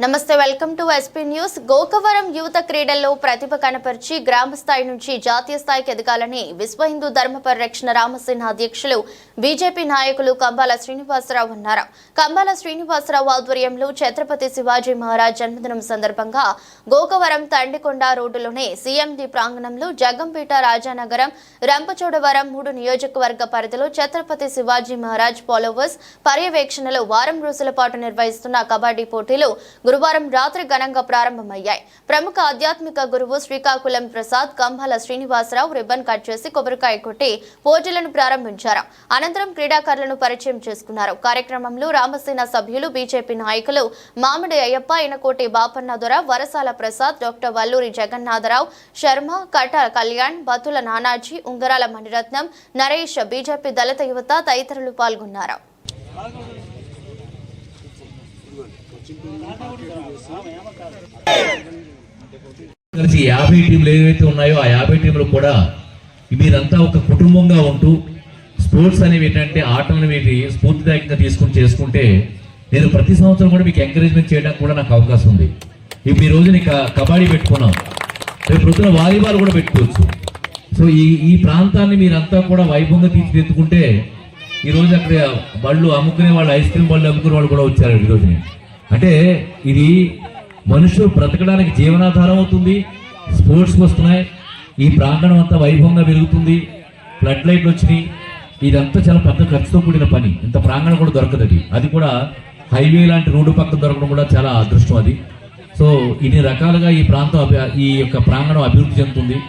నమస్తే, welcome to SP news. Gokavaram యువత క్రీడల్లో ప్రతిభ కనపరిచి గ్రామ స్థాయి నుంచి జాతీయ స్థాయికి ఎదగాలని విశ్వ హిందూ ధర్మ పరిరక్షణ రామసేన అధ్యక్షులు బీజేపీ నాయకులు కంబాల శ్రీనివాసరావు అన్నారు. కంబాల శ్రీనివాసరావు ఆధ్వర్యంలో ఛత్రపతి శివాజీ మహారాజ్ జన్మదినం సందర్భంగా గోకవరం తండికొండ రోడ్డులోని సీఎండి ప్రాంగణంలో జగంపేట, రాజానగరం, రంపచోడవరం 3 నియోజకవర్గ పరిధిలో ఛత్రపతి శివాజీ మహారాజ్ ఫాలోవర్స్ పర్యవేక్షణలో వారం రోజుల పాటు నిర్వహిస్తున్న కబడ్డీ పోటీలు గురువారం రాత్రి ఘనంగా ప్రారంభమయ్యాయి. ప్రముఖ ఆధ్యాత్మిక గురువు శ్రీకాకుళం ప్రసాద్ కంబాల శ్రీనివాసరావు రిబ్బన్ కట్ చేసి కొబ్బరికాయ కొట్టి పోటీలను ప్రారంభించారు. అనంతరం క్రీడాకారులను పరిచయం చేసుకున్నారు. కార్యక్రమంలో రామసేన సభ్యులు, బీజేపీ నాయకులు మామిడి అయ్యప్ప, ఇనకోటి బాపన్న దొర, వరసాల ప్రసాద్, డాక్టర్ వల్లూరి జగన్నాథరావు శర్మ, కట కళ్యాణ్, బతుల నానాజీ, ఉంగరాల మణిరత్నం, నరేష్, బీజేపీ దళిత యువత తదితరులు పాల్గొన్నారు. కలిసి 50 టీంలు ఏవైతే ఉన్నాయో ఆ 50 టీంలు కూడా మీరంతా ఒక కుటుంబంగా ఉంటూ స్పోర్ట్స్ అనేవి ఏంటంటే ఆటలను వీటి స్ఫూర్తిదాయకంగా తీసుకుని చేసుకుంటే నేను ప్రతి సంవత్సరం కూడా మీకు ఎంకరేజ్మెంట్ చేయడానికి కూడా నాకు అవకాశం ఉంది. ఇప్పుడు ఈ రోజు కబడ్డీ పెట్టుకున్నాం, రేపు పొద్దున వాలీబాల్ కూడా పెట్టుకోవచ్చు. సో ఈ ప్రాంతాన్ని మీరంతా కూడా వైభవంగా తీర్చిదిద్దుకుంటే ఈరోజు అక్కడ బళ్ళు అమ్ముకునే వాళ్ళు, ఐస్ క్రీమ్ బళ్ళు అమ్ముకునే వాళ్ళు కూడా వచ్చారు ఈరోజు. అంటే ఇది మనుషులు బ్రతకడానికి జీవనాధారం అవుతుంది. స్పోర్ట్స్కి వస్తున్నాయి, ఈ ప్రాంగణం అంతా వైభవంగా పెరుగుతుంది, ఫ్లడ్ లైట్లు వచ్చినాయి. ఇదంతా చాలా పెద్ద ఖర్చుతో కూడిన పని. ఇంత ప్రాంగణం కూడా దొరకదు. అది కూడా హైవే లాంటి రోడ్డు పక్కన దొరకడం కూడా చాలా అదృష్టం అది. సో ఇన్ని రకాలుగా ఈ యొక్క ప్రాంగణం అభివృద్ధి చెందుతుంది.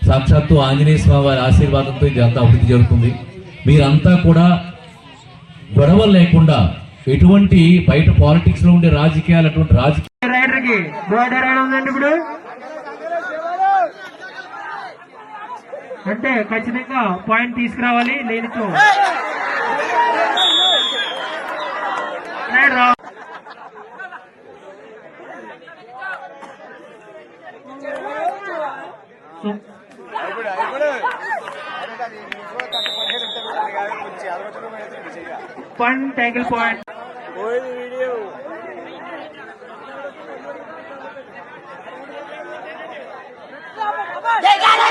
సాక్షాత్తు ఆంజనేయ స్వామి వారి ఆశీర్వాదంతో ఇది అంతా అభివృద్ధి జరుగుతుంది. మీరంతా కూడా గొడవలు లేకుండా ఎటువంటి బయట పాలిటిక్స్ లో ఉండే రాజకీయాలు, అటువంటి ఇప్పుడు అంటే ఖచ్చితంగా పాయింట్ తీసుకురావాలి. లేనిచో point, tangle point. They got it!